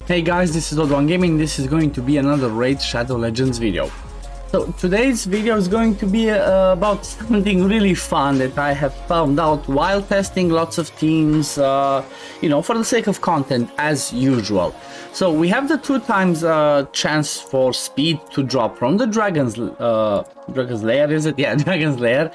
Hey guys, this is OddOneGaming. This is going to be another Raid Shadow Legends video. So today's video is going to be about something really fun that I have found out while testing lots of teams, you know, for the sake of content as usual. So we have the 2 times chance for speed to drop from the Dragon's Lair, is it? Yeah, Dragon's Lair.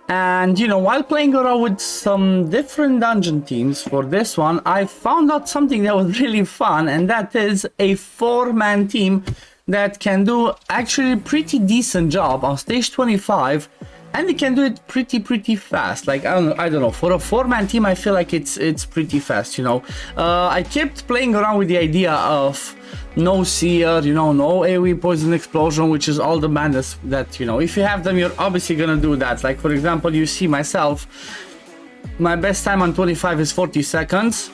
And you know, while playing around with some different dungeon teams for this one, I found out something that was really fun, and that is a 4-man team that can do actually a pretty decent job on stage 25, and they can do it pretty fast. Like I don't know, for a 4-man team I feel like it's pretty fast, you know. I kept playing around with the idea of no seer, you know, no AoE poison explosion, which is all the bandits that, you know, if you have them you're obviously gonna do that. Like for example, you see myself, my best time on 25 is 40 seconds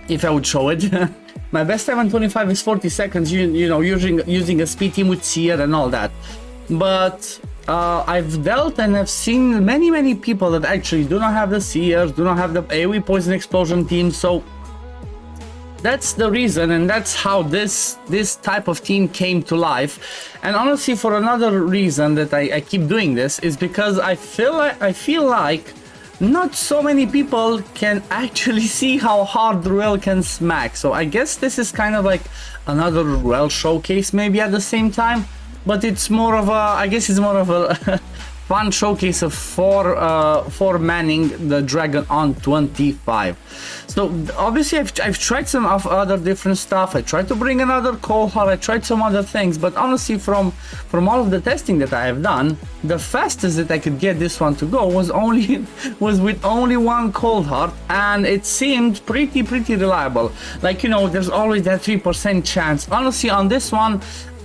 if I would show it. My best time on 25 is 40 seconds, you know, using a speed team with seer and all that. But I've dealt and I've seen many people that actually do not have the seers, do not have the AoE poison explosion team. So that's the reason, and that's how this type of team came to life. And honestly, for another reason that I keep doing this is because I feel like not so many people can actually see how hard Ruel can smack. So I guess this is kind of like another Ruel showcase maybe at the same time, but it's more of a, I guess it's more of a fun showcase of 4 manning the dragon on 25. So obviously I've tried some of other different stuff. I tried to bring another cold heart, I tried some other things, but honestly from all of the testing that I have done, the fastest that I could get this one to go was with only 1 cold heart, and it seemed pretty reliable. Like, you know, there's always that 3% chance. Honestly, on this one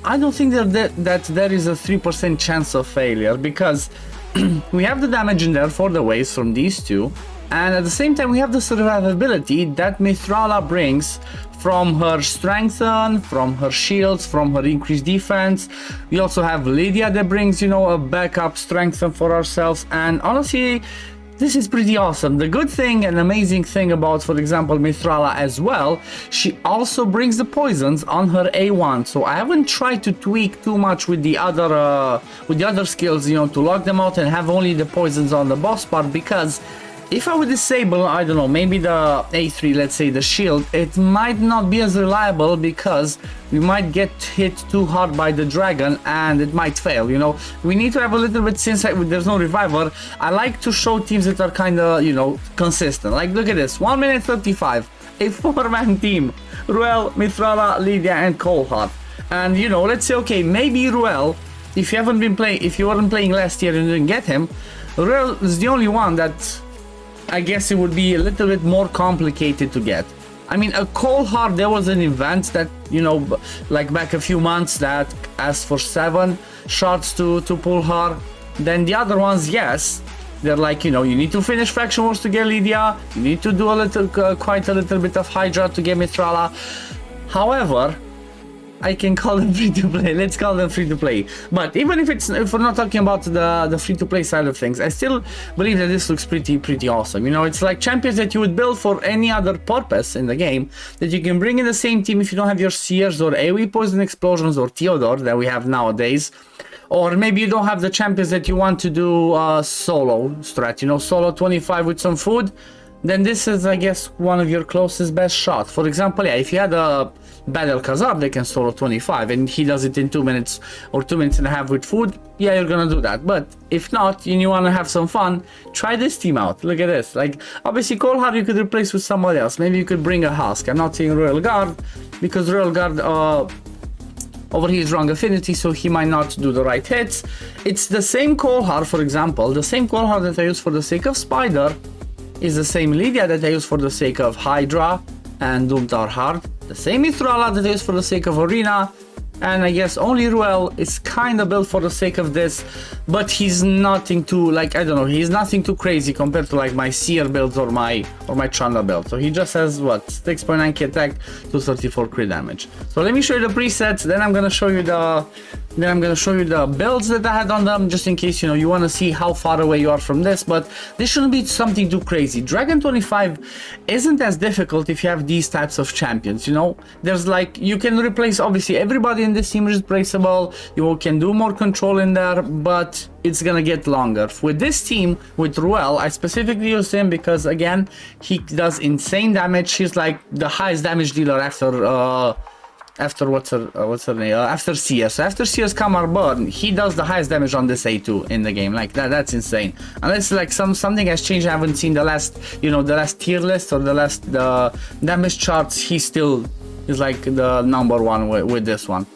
I don't think that there is a 3% chance of failure, because we have the damage in there for the waves from these 2, and at the same time we have the survivability that Mithrala brings from her strengthen, from her shields, from her increased defense. We also have Lydia that brings, you know, a backup strengthen for ourselves, and honestly this is pretty awesome. The good thing and amazing thing about, for example, Mithrala as well, she also brings the poisons on her A1. So I haven't tried to tweak too much with the other skills, you know, to lock them out and have only the poisons on the boss part, because if I would disable, I don't know, maybe the A3, let's say the shield, it might not be as reliable, because we might get hit too hard by the dragon and it might fail, you know. We need to have a little bit, since there's no reviver, I like to show teams that are kind of, you know, consistent. Like look at this, 1 minute 35, a 4-man team, Ruel, Mithrala, Lydia and Coldheart. And you know, let's say, okay, maybe Ruel, if you weren't playing last year and didn't get him, Ruel is the only one that I guess it would be a little bit more complicated to get. I mean, a cold heart, there was an event that, you know, like back a few months, that asked for 7 shots to pull her. Then the other ones, yes, they're like, you know, you need to finish faction wars to get Lydia, you need to do quite a little bit of Hydra to get Mithrala. However, I can call them free-to-play. Let's call them free-to-play. But even if we're not talking about the free-to-play side of things, I still believe that this looks pretty awesome. You know, it's like champions that you would build for any other purpose in the game, that you can bring in the same team if you don't have your Seers or AoE Poison Explosions or Theodore that we have nowadays. Or maybe you don't have the champions that you want to do solo strat, you know, solo 25 with some food. Then this is, I guess, one of your closest best shots. For example, yeah, if you had a Battle Khazar, they can solo 25 and he does it in 2 minutes or 2 minutes and a half with food, yeah, you're gonna do that. But if not, and you wanna have some fun, try this team out. Look at this. Like, obviously Coldheart you could replace with somebody else. Maybe you could bring a Husk. I'm not saying Royal Guard, because Royal Guard over here is wrong affinity, so he might not do the right hits. It's the same Coldheart, for example, the same Coldheart that I use for the sake of Spider is the same Lydia that I use for the sake of Hydra and Doom Tower Heart, the same Mithrala that I use for the sake of Arena, and I guess only Ruel is kind of built for the sake of this, but he's nothing too, like, I don't know, he's nothing too crazy compared to like my Seer builds or my Chandra build. So he just has what, 6.9k attack, 234 crit damage. So let me show you the presets, then I'm gonna show you Then I'm gonna show you the builds that I had on them, just in case, you know, you want to see how far away you are from this, but this shouldn't be something too crazy. Dragon 25 isn't as difficult if you have these types of champions, you know? There's like, you can replace, obviously, everybody in this team is replaceable, you can do more control in there, but it's gonna get longer. With this team, with Ruel, I specifically use him because, again, he does insane damage. He's like the highest damage dealer after what's her name? After CS. So after CS come Arbiter, he does the highest damage on this A2 in the game. Like that's insane. Unless like something has changed, I haven't seen the last, you know, the last tier list or the damage charts. He still is like the number one with this one.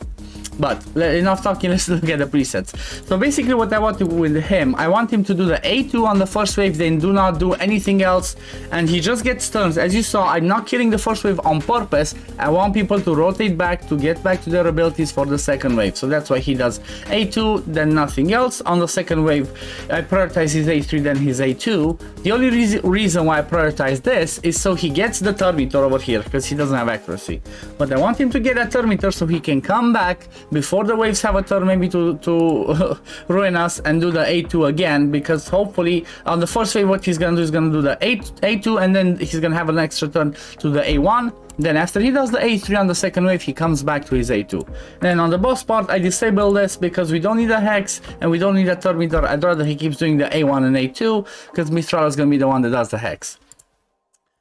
But enough talking, let's look at the presets. So basically what I want to do with him, I want him to do the A2 on the first wave, then do not do anything else, and he just gets turns. As you saw, I'm not killing the first wave on purpose. I want people to rotate back, to get back to their abilities for the second wave. So that's why he does A2, then nothing else. On the second wave, I prioritize his A3, then his A2. The only reason why I prioritize this is so he gets the turn meter over here, because he doesn't have accuracy. But I want him to get a turn meter so he can come back before the waves have a turn, maybe to ruin us, and do the A2 again, because hopefully on the first wave what he's gonna do is gonna do the A2, and then he's gonna have an extra turn to the A1. Then after he does the A3 on the second wave, he comes back to his A2. Then on the boss part, I disable this because we don't need a hex and we don't need a turn meter. I'd rather he keeps doing the A1 and A2 because Mistrala is gonna be the one that does the hex.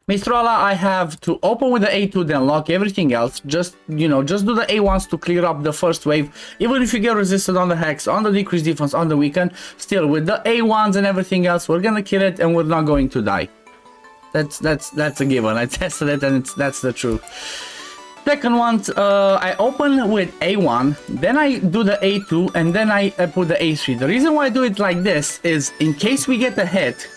Mistrala, I have to open with the A2, then lock everything else. Just, you know, just do the A1s to clear up the first wave. Even if you get resisted on the hex, on the decreased defense, on the weaken, still with the A1s and everything else, we're gonna kill it and we're not going to die. That's a given. I tested it and that's the truth. Second one, I open with A1, then I do the A2, and then I put the A3. The reason why I do it like this is in case we get a hit,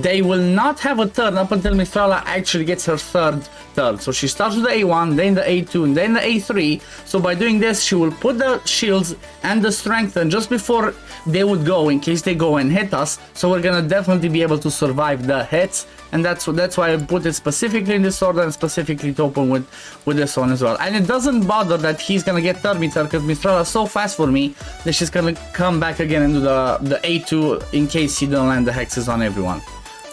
they will not have a turn up until Mistrala actually gets her third turn. So she starts with the A1, then the A2, and then the A3. So by doing this, she will put the shields and the strengthen just before they would go, in case they go and hit us. So we're gonna definitely be able to survive the hits. And that's why I put it specifically in this order and specifically to open with this one as well. And it doesn't bother that he's gonna get third meter because Mistrala is so fast for me that she's gonna come back again and do the A2 in case he don't land the hexes on everyone.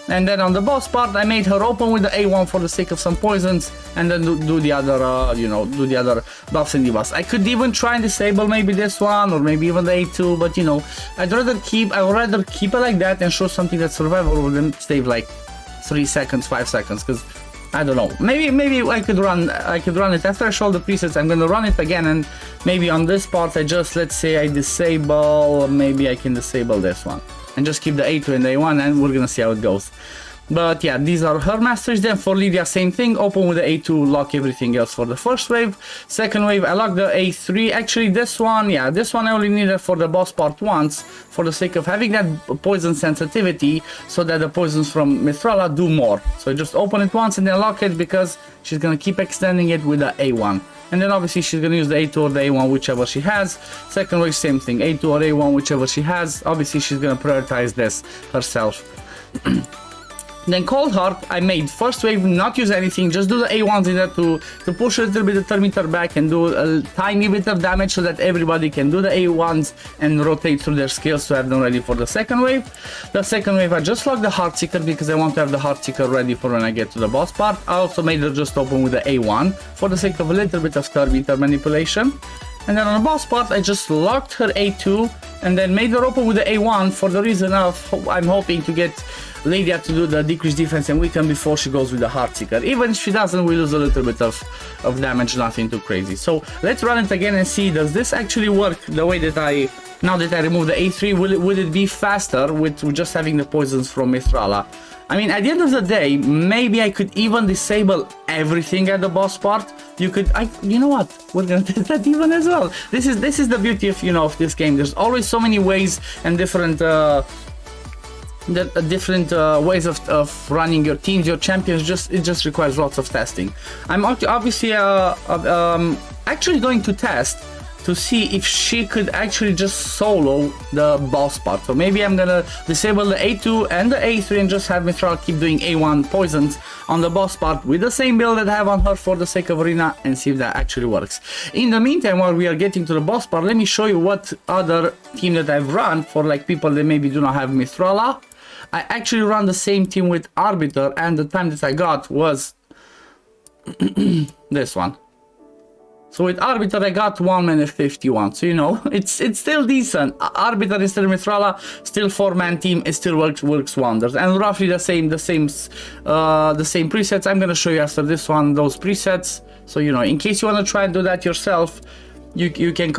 And then on the boss part, I made her open with the A1 for the sake of some poisons, and then do the other, you know, do the other buffs and debuffs. I could even try and disable maybe this one or maybe even the A2, but you know, I would rather keep it like that and show something that's survivable than save like 3 seconds, 5 seconds, because I don't know. Maybe I could run it after I show the presets. I'm gonna run it again, and maybe on this part I just, let's say I disable, maybe I can disable this one and just keep the A2 and the A1, and we're gonna see how it goes. But yeah, these are her masteries. Then for Lydia, same thing, open with the A2, lock everything else for the first wave. Second wave, I lock the A3. Actually, this one, yeah, this one I only needed for the boss part once, for the sake of having that poison sensitivity, so that the poisons from Mistrala do more. So just open it once and then lock it, because she's gonna keep extending it with the A1. And then obviously she's gonna use the A2 or the A1, whichever she has. Second wave, same thing, A2 or A1, whichever she has. Obviously she's gonna prioritize this herself. Then Cold Heart, I made first wave, not use anything, just do the A1s in there to push a little bit the turn meter back and do a tiny bit of damage so that everybody can do the A1s and rotate through their skills to have them ready for the second wave. The second wave, I just locked the Heartseeker because I want to have the Heartseeker ready for when I get to the boss part. I also made her just open with the A1 for the sake of a little bit of turn meter manipulation. And then on the boss part, I just locked her A2 and then made her open with the A1 for the reason of I'm hoping to get Lydia to do the decreased defense and weaken before she goes with the Heartseeker. Even if she doesn't, we lose a little bit of damage, nothing too crazy. So let's run it again and see, does this actually work the way that now that I remove the A3, will it be faster with just having the poisons from Mistrala? I mean, at the end of the day, maybe I could even disable everything at the boss part. You know what? We're gonna do that even as well. This is the beauty of, you know, of this game. There's always so many ways and different ways of running your teams, your champions. It just requires lots of testing. I'm obviously actually going to test to see if she could actually just solo the boss part. So maybe I'm gonna disable the A2 and the A3 and just have Mithral keep doing A1 poisons on the boss part with the same build that I have on her for the sake of arena, and see if that actually works. In the meantime, while we are getting to the boss part, let me show you what other team that I've run for like people that maybe do not have Mithrala. I actually run the same team with Arbiter, and the time that I got was this one. So with Arbiter I got 1 minute 51, so you know, it's still decent. Arbiter is still Mithrala, still 4-man team, it still works wonders, and roughly the same presets. I'm gonna show you after this one those presets, so you know, in case you want to try and do that yourself, you can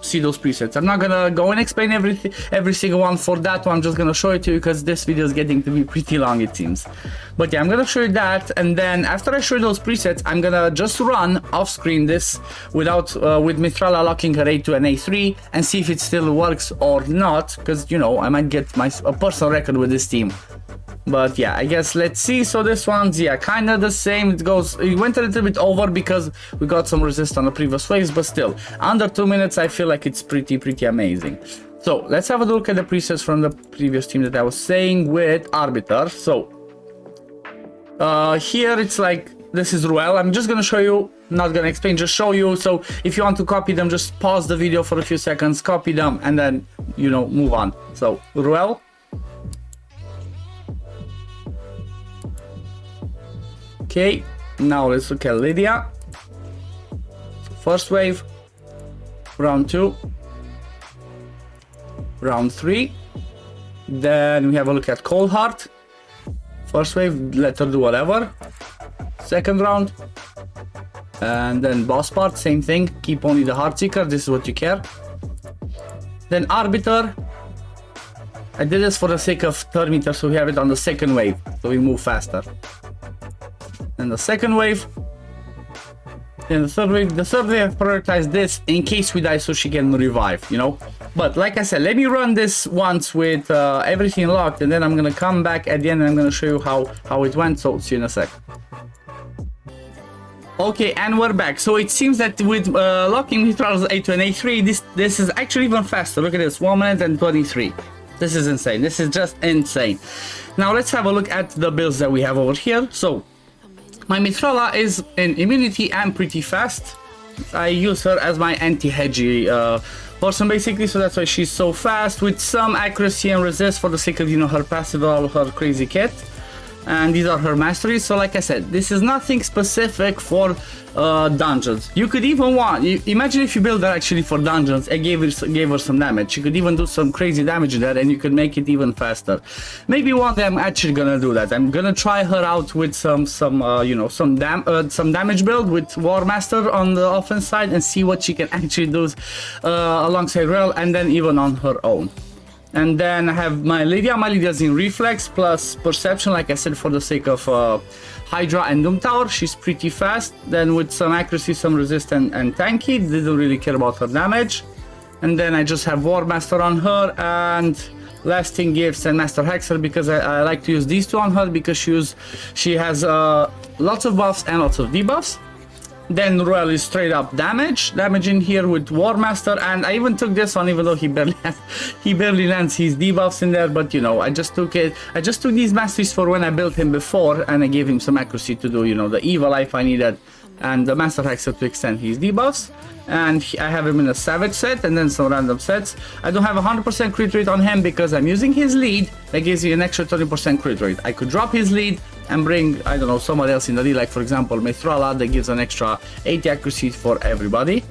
see those presets. I'm not gonna go and explain every single one for that one. I'm just gonna show it to you because this video is getting to be pretty long, it seems. But yeah, I'm gonna show you that, and then after I show you those presets, I'm gonna just run off screen this without with Mithrala locking her A2 and A3 and see if it still works or not, because you know, I might get a personal record with this team. But yeah, I guess let's see. So this one's, yeah, kind of the same. It went a little bit over because we got some resist on the previous waves, but still under 2 minutes I feel like it's pretty amazing. So let's have a look at the presets from the previous team that I was saying with Arbiter. So here it's like, this is Ruel. I'm just gonna show you, not gonna explain, just show you. So if you want to copy them, just pause the video for a few seconds, copy them, and then, you know, move on. So Ruel. Okay, now let's look at Lydia. So first wave, round 2, round 3. Then we have a look at Cold Heart. First wave, let her do whatever. Second round, and then boss part, same thing. Keep only the Heart Seeker. This is what you care. Then Arbiter. I did this for the sake of third meter, so we have it on the second wave, so we move faster. And the second wave, and the third wave I prioritize this in case we die so she can revive, you know. But like I said, let me run this once with everything locked, and then I'm gonna come back at the end and I'm gonna show you how it went. So see you in a sec. Okay, and we're back. So it seems that with locking Mithral's A2 and A3, this is actually even faster. Look at this, 1 minute and 23. This is insane. This is just insane. Now let's have a look at the builds that we have over here. So my Mithrala is in immunity and pretty fast. I use her as my anti-hedgy person basically, so that's why she's so fast, with some accuracy and resist for the sake of, you know, her passive, all her crazy kit. And these are her masteries. So like I said, this is nothing specific for dungeons. You could even imagine if you build that actually for dungeons and gave her some damage. You could even do some crazy damage there, and you could make it even faster. Maybe one day I'm actually gonna do that. I'm gonna try her out with some damage build with War Master on the offense side, and see what she can actually do alongside Ruel, and then even on her own. And then I have my Lydia. My Lydia's in Reflex plus Perception, like I said, for the sake of Hydra and Doom Tower. She's pretty fast. Then with some accuracy, some resist, and tanky. Didn't really care about her damage. And then I just have War Master on her, and Lasting Gifts and Master Hexer, because I like to use these two on her, because she has lots of buffs and lots of debuffs. Then Ruel is straight up damage in here with War Master, and I even took this one, even though he barely lands his debuffs in there. But you know, I just took these masteries for when I built him before, and I gave him some accuracy to do, you know, the evil life I needed, and the Master Hexer to extend his debuffs. And I have him in a Savage set, and then some random sets. I don't have 100% crit rate on him because I'm using his lead. That gives me an extra 30% crit rate. I could drop his lead and bring, I don't know, somebody else in the lead, like for example Mithrala, that gives an extra 80 accuracy for everybody.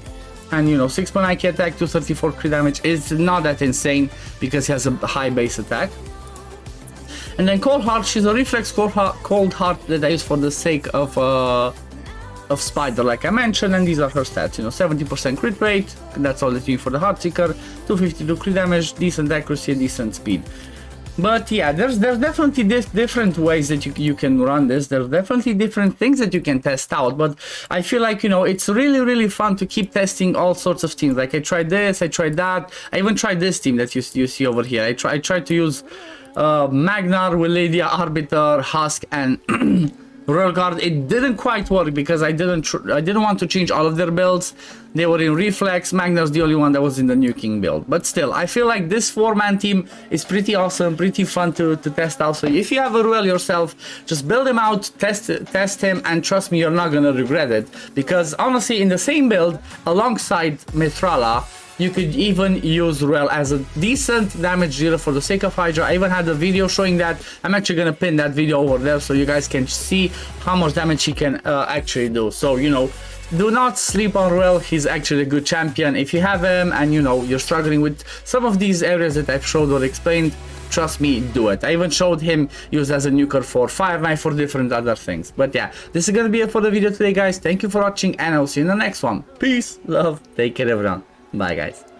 And you know, 6.9 key attack, 234 crit damage is not that insane because he has a high base attack. And then Cold Heart, she's a Reflex Cold Heart that I use for the sake of Spider, like I mentioned, and these are her stats. You know, 70% crit rate, that's all that you need for the Heart Seeker, 252 crit damage, decent accuracy, and decent speed. But yeah, there's definitely different ways that you can run this. There's definitely different things that you can test out. But I feel like, you know, it's really fun to keep testing all sorts of teams. Like I tried this, I tried that. I even tried this team that you see over here. I tried to use Magnar with Lydia, Arbiter, Husk, and Royal Guard, it didn't quite work because I didn't want to change all of their builds. They were in Reflex. Magnus the only one that was in the New King build. But still, I feel like this 4-man team is pretty awesome, pretty fun to test out. So if you have a Ruel yourself, just build him out, test him, and trust me, you're not gonna regret it. Because honestly, in the same build, alongside Mithrala, you could even use Ruel as a decent damage dealer for the sake of Hydra. I even had a video showing that. I'm actually gonna pin that video over there so you guys can see how much damage he can actually do. So, you know, do not sleep on Ruel. He's actually a good champion. If you have him and, you know, you're struggling with some of these areas that I've showed or explained, trust me, do it. I even showed him used as a nuker for Fireball for different other things. But yeah, this is gonna be it for the video today, guys. Thank you for watching, and I'll see you in the next one. Peace, love, take care, everyone. Bye, guys.